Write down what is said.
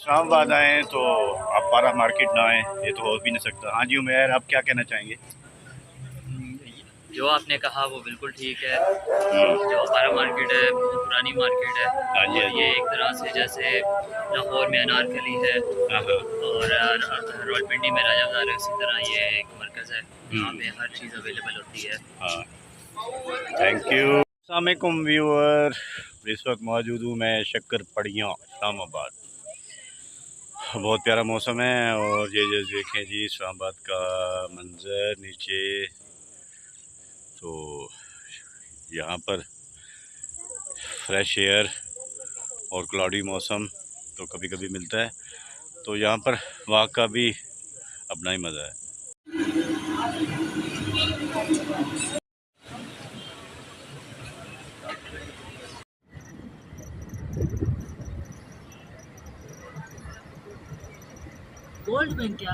इस्लामाबाद आए तो आप पारा मार्केट ना आए, ये तो हो भी नहीं सकता। हाँ जी उमैर, आप क्या कहना चाहेंगे? जो आपने कहा वो बिल्कुल ठीक है। हम्म। जो अपारा मार्केट है बहुत पुरानी मार्केट है, हाँ जी, हाँ और ये जी। एक तरह से जैसे लाहौर में अनारकली है हाँ हाँ। और रावलपिंडी में राजा बाज़ार है, उसी तरह ये एक मरकज़ है। यहाँ हम्म। पे हर चीज़ अवेलेबल होती है। हाँ, थैंक यू। अस्सलाम वालेकुम व्यूअर, इस वक्त मौजूद हूँ मैं शक्कर पड़ियाँ इस्लामाबाद। बहुत प्यारा मौसम है और ये देखें जी इस्लामाबाद का मंजर नीचे। तो यहाँ पर फ्रेश एयर और क्लाउडी मौसम तो कभी कभी मिलता है, तो यहाँ पर वहाँ का भी अपना ही मज़ा है। गोल्ड बैंक क्या